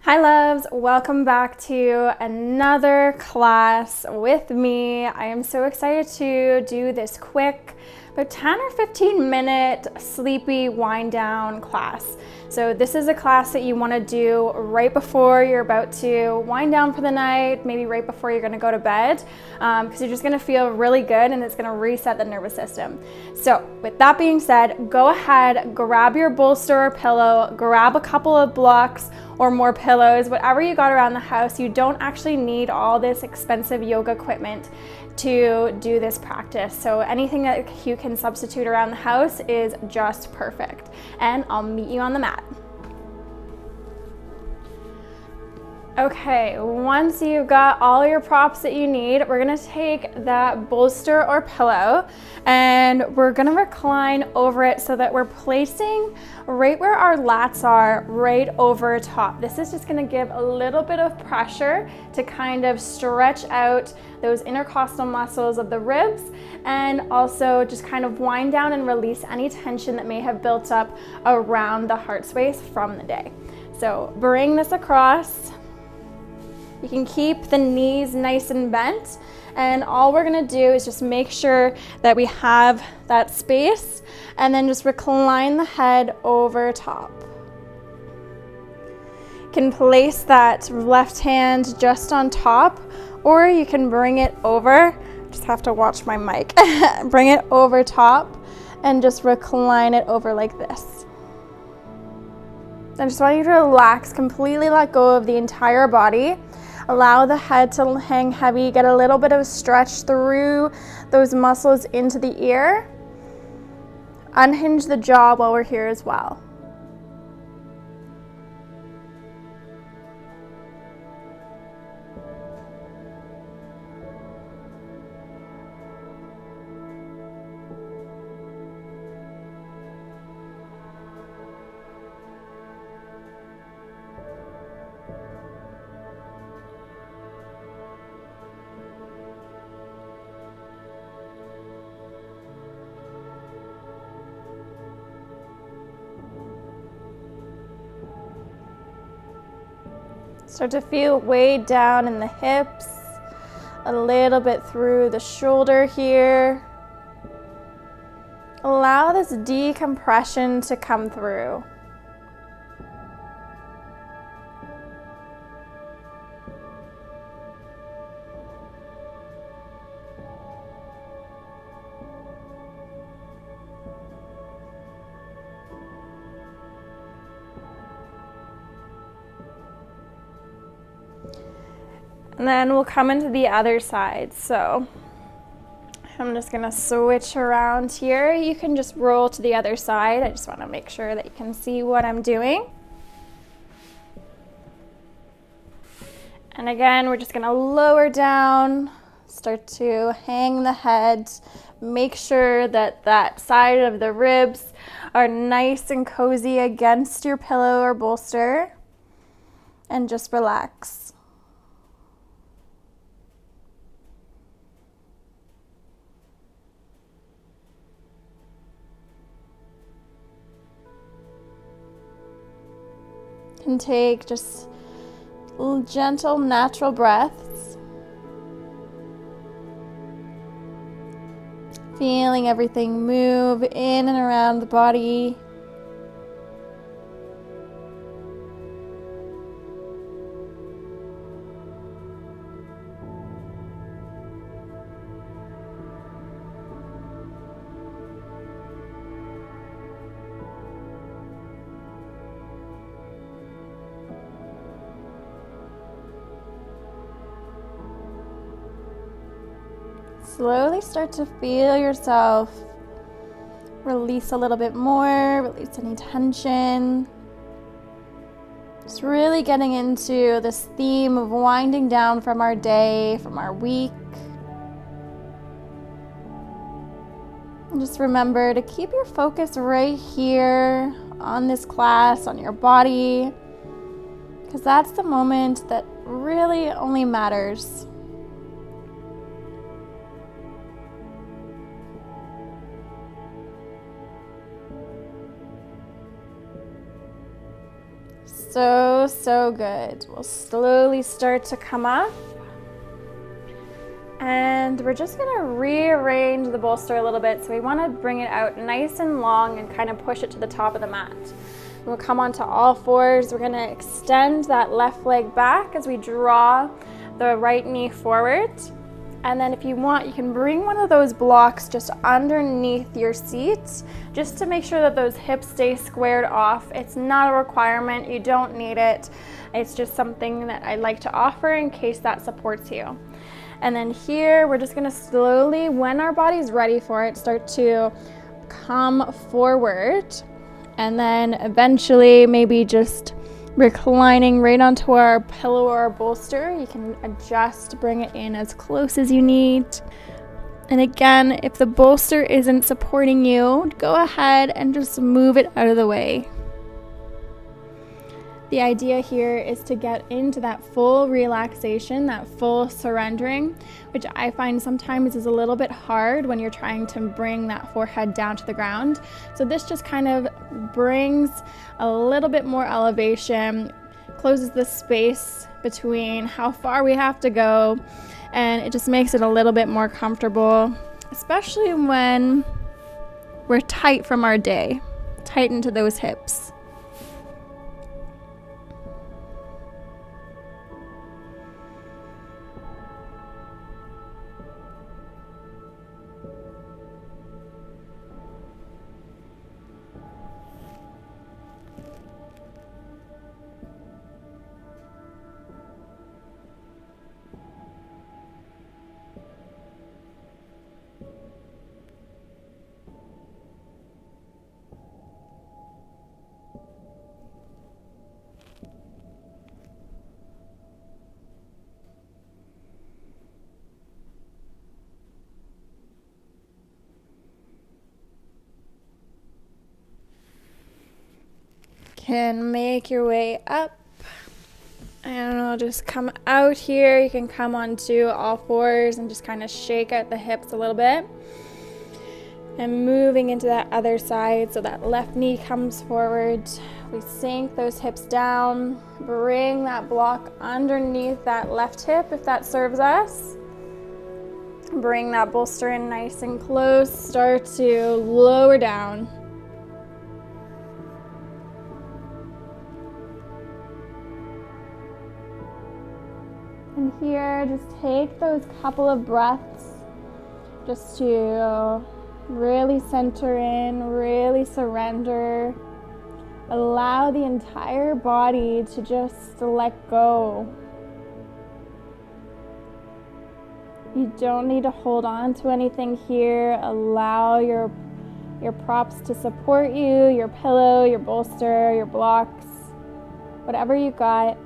Hi loves, welcome back to another class with me. I am so excited to do this quick, about 10 or 15 minute sleepy wind down class. So this is a class that you want to do right before you're about to wind down for the night, maybe right before you're going to go to bed, because you're just going to feel really good and it's going to reset the nervous system. So with that being said, go ahead, grab your bolster or pillow, grab a couple of blocks or more pillows, whatever you got around the house. You don't actually need all this expensive yoga equipment to do this practice. So anything that you can substitute around the house is just perfect. And I'll meet you on the mat. Okay, once you've got all your props that you need, we're gonna take that bolster or pillow and we're gonna recline over it so that we're placing right where our lats are, right over top. This is just gonna give a little bit of pressure to kind of stretch out those intercostal muscles of the ribs and also just kind of wind down and release any tension that may have built up around the heart space from the day. So bring this across. You can keep the knees nice and bent, and all we're gonna do is just make sure that we have that space and then just recline the head over top. You can place that left hand just on top, or you can bring it over, just have to watch my mic, bring it over top and just recline it over like this. I just want you to relax, completely let go of the entire body. Allow the head to hang heavy, get a little bit of stretch through those muscles into the ear. Unhinge the jaw while we're here as well. Start to feel way down in the hips, a little bit through the shoulder here. Allow this decompression to come through. And then we'll come into the other side. So I'm just gonna switch around here. You can just roll to the other side. I just wanna make sure that you can see what I'm doing. And again, we're just gonna lower down, start to hang the head. Make sure that that side of the ribs are nice and cozy against your pillow or bolster. And just relax. And take just little gentle, natural breaths. Feeling everything move in and around the body. Slowly start to feel yourself release a little bit more, release any tension. Just really getting into this theme of winding down from our day, from our week. And just remember to keep your focus right here on this class, on your body, because that's the moment that really only matters. So good. We'll slowly start to come up. And we're just gonna rearrange the bolster a little bit. So we wanna bring it out nice and long and kind of push it to the top of the mat. We'll come onto all fours. We're gonna extend that left leg back as we draw the right knee forward. And then if you want, you can bring one of those blocks just underneath your seat, just to make sure that those hips stay squared off. It's not a requirement, you don't need it. It's just something that I like to offer in case that supports you. And then here, we're just gonna slowly, when our body's ready for it, start to come forward. And then eventually, maybe just reclining right onto our pillow or our bolster. You can adjust, bring it in as close as you need. And again, if the bolster isn't supporting you, go ahead and just move it out of the way. The idea here is to get into that full relaxation, that full surrendering, which I find sometimes is a little bit hard when you're trying to bring that forehead down to the ground. So this just kind of brings a little bit more elevation, closes the space between how far we have to go, and it just makes it a little bit more comfortable, especially when we're tight from our day, tight into those hips. Can make your way up, and I'll just come out here. You can come onto all fours and just kind of shake out the hips a little bit, and moving into that other side. So that left knee comes forward, we sink those hips down, bring that block underneath that left hip if that serves us. Bring that bolster in nice and close, start to lower down. And here, just take those couple of breaths just to really center in, really surrender. Allow the entire body to just let go. You don't need to hold on to anything here. Allow your props to support you, your pillow, your bolster, your blocks, whatever you got.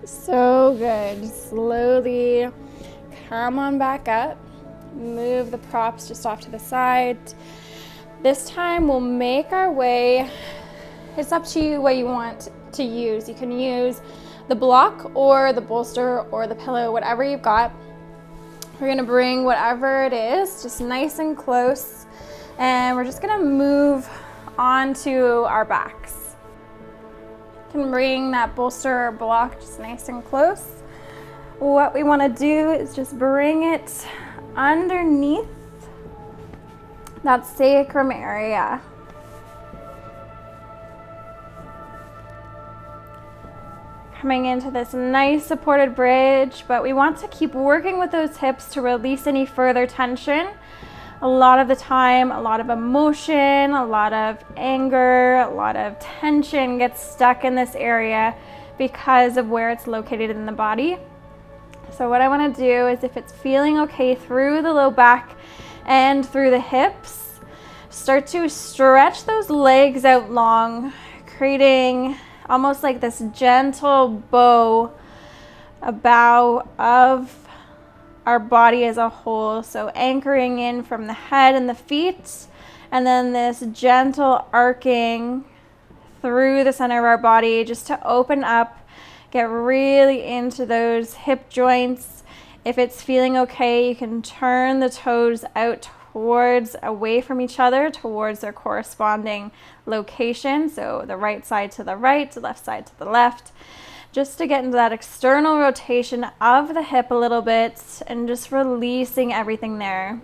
So good. Slowly come on back up. Move the props just off to the side. This time we'll make our way. It's up to you what you want to use. You can use the block or the bolster or the pillow, whatever you've got. We're gonna bring whatever it is just nice and close, and we're just gonna move onto our backs. You can bring that bolster or block just nice and close. What we want to do is just bring it underneath that sacrum area. Coming into this nice supported bridge, but we want to keep working with those hips to release any further tension. A lot of the time, a lot of emotion, a lot of anger, a lot of tension gets stuck in this area because of where it's located in the body. So what I want to do is, if it's feeling okay through the low back and through the hips, start to stretch those legs out long, creating almost like this gentle bow, a bow of our body as a whole. So anchoring in from the head and the feet, and then this gentle arcing through the center of our body, just to open up, get really into those hip joints. If it's feeling okay, you can turn the toes out towards, away from each other, towards their corresponding location. So the right side to the right, the left side to the left, just to get into that external rotation of the hip a little bit, and just releasing everything there.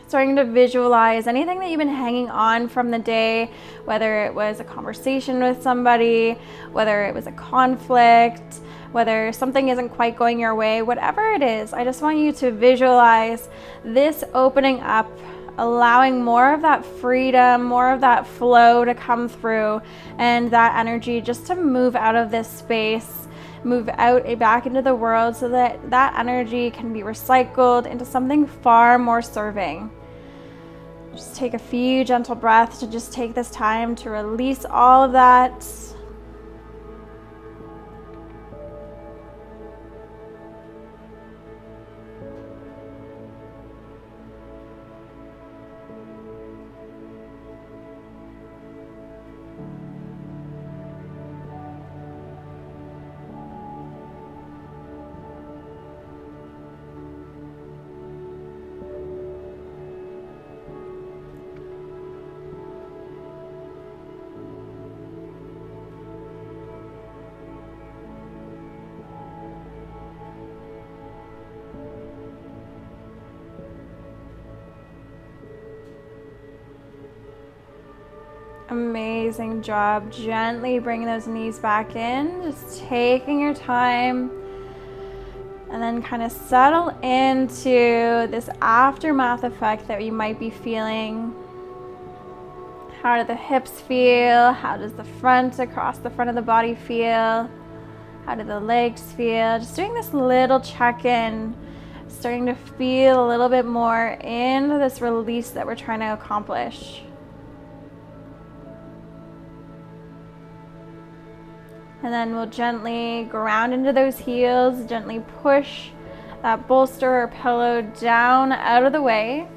Starting to visualize anything that you've been hanging on from the day, whether it was a conversation with somebody, whether it was a conflict, whether something isn't quite going your way, whatever it is. I just want you to visualize this opening up, allowing more of that freedom, more of that flow to come through, and that energy just to move out of this space, move out back into the world, so that that energy can be recycled into something far more serving. Just take a few gentle breaths to just take this time to release all of that. Amazing job. Gently bring those knees back in, just taking your time, and then kind of settle into this aftermath effect that you might be feeling. How do the hips feel? How does the front, across the front of the body feel? How do the legs feel? Just doing this little check-in, starting to feel a little bit more into this release that we're trying to accomplish. And then we'll gently ground into those heels, gently push that bolster or pillow down out of the way.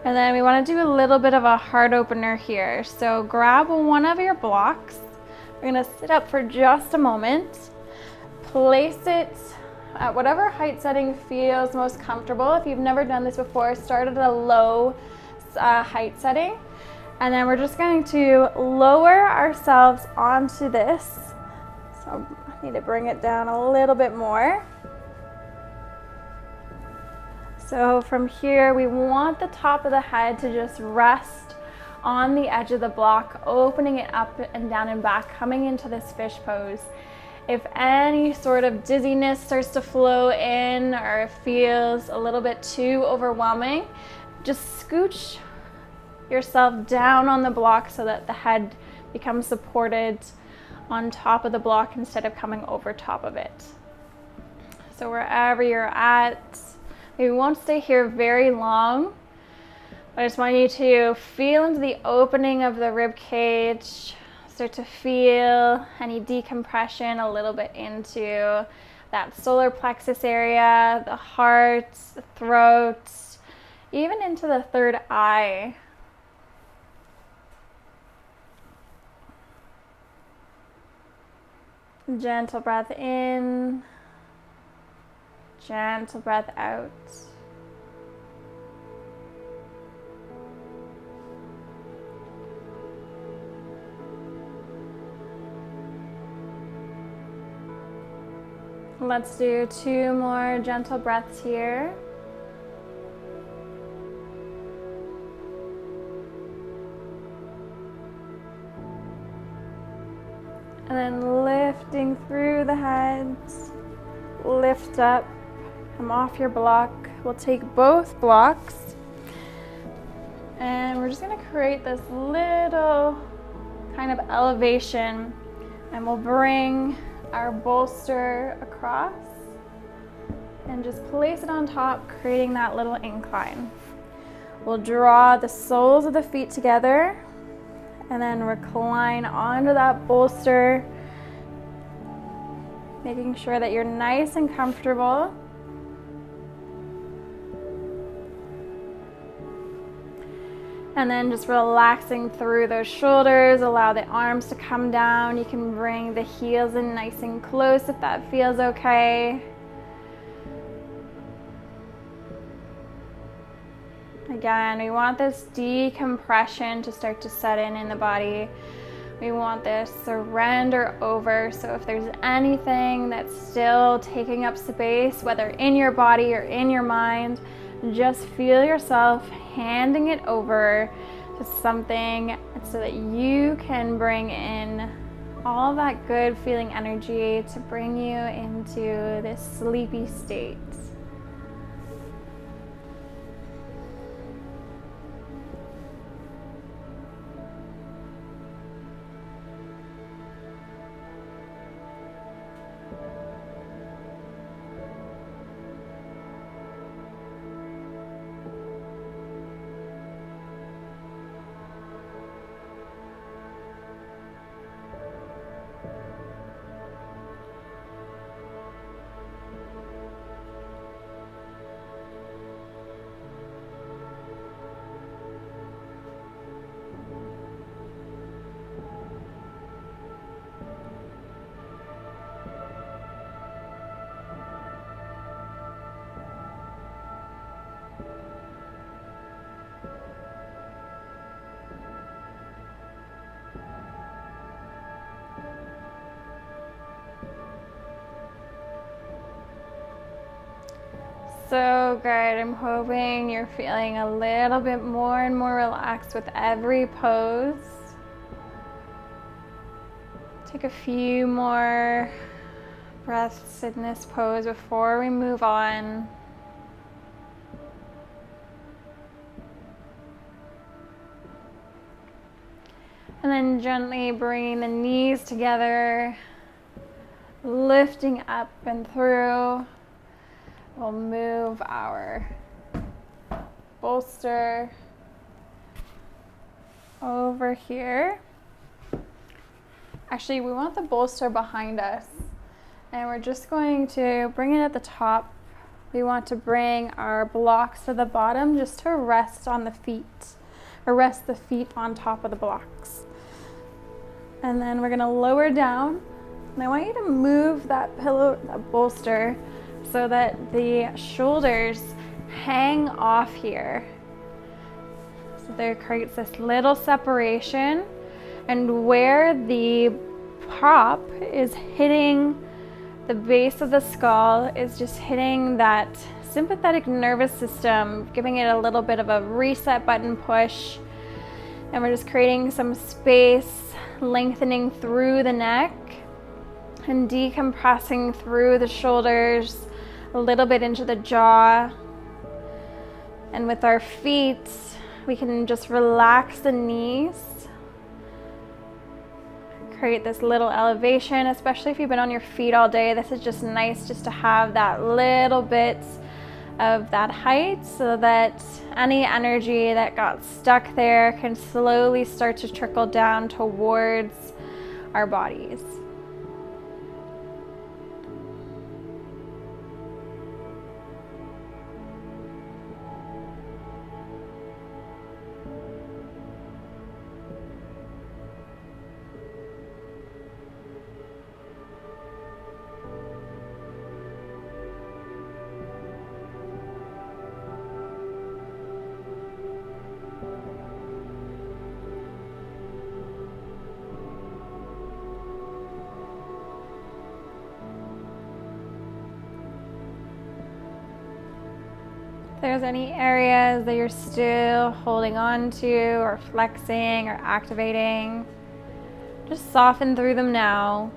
And then we want to do a little bit of a heart opener here. So grab one of your blocks. We're going to sit up for just a moment. Place it at whatever height setting feels most comfortable. If you've never done this before, start at a low height setting, and then we're just going to lower ourselves onto this. So I need to bring it down a little bit more. So from here, we want the top of the head to just rest on the edge of the block, opening it up and down and back, coming into this fish pose. If any sort of dizziness starts to flow in, or feels a little bit too overwhelming, just scooch yourself down on the block so that the head becomes supported on top of the block instead of coming over top of it. So wherever you're at, we won't stay here very long. I just want you to feel into the opening of the rib cage, start to feel any decompression a little bit into that solar plexus area, the heart, the throat, even into the third eye. Gentle breath in, gentle breath out. Let's do 2 more gentle breaths here. And then lifting through the head, lift up, come off your block. We'll take both blocks and we're just gonna create this little kind of elevation, and we'll bring our bolster across and just place it on top, creating that little incline. We'll draw the soles of the feet together and then recline onto that bolster, making sure that you're nice and comfortable. And then just relaxing through those shoulders, allow the arms to come down. You can bring the heels in nice and close if that feels okay. Again, we want this decompression to start to set in the body. We want this surrender over. So if there's anything that's still taking up space, whether in your body or in your mind, just feel yourself handing it over to something so that you can bring in all that good feeling energy to bring you into this sleepy state. So good. I'm hoping you're feeling a little bit more and more relaxed with every pose. Take a few more breaths in this pose before we move on. And then gently bringing the knees together, lifting up and through. We'll move our bolster over here. Actually, we want the bolster behind us, and we're just going to bring it at the top. We want to bring our blocks to the bottom just to rest on the feet, or rest the feet on top of the blocks. And then we're gonna lower down, and I want you to move that pillow, that bolster, so that the shoulders hang off here. So there creates this little separation, and where the prop is hitting the base of the skull is just hitting that sympathetic nervous system, giving it a little bit of a reset button push. And we're just creating some space, lengthening through the neck and decompressing through the shoulders, a little bit into the jaw. And with our feet, we can just relax the knees, create this little elevation, especially if you've been on your feet all day. This is just nice just to have that little bit of that height so that any energy that got stuck there can slowly start to trickle down towards our bodies. If there's any areas that you're still holding on to or flexing or activating, just soften through them now.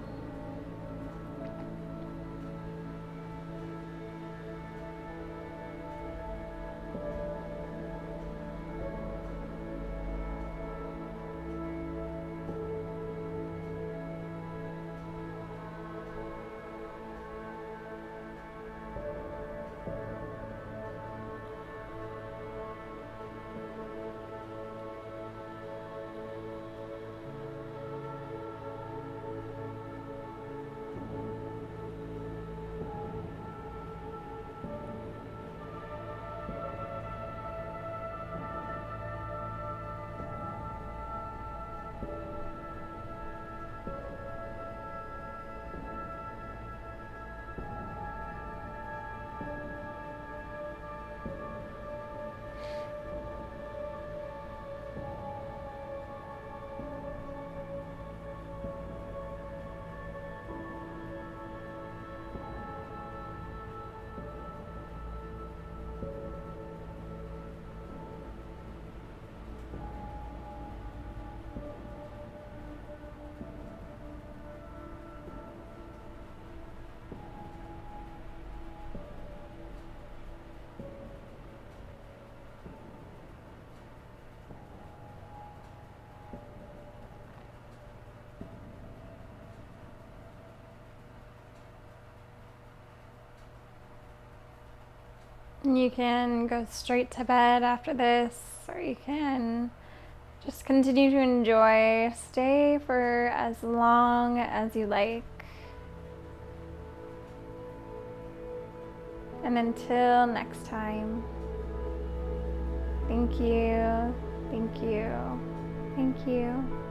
You can go straight to bed after this, or you can just continue to enjoy. Stay for as long as you like. And until next time, thank you, thank you, thank you.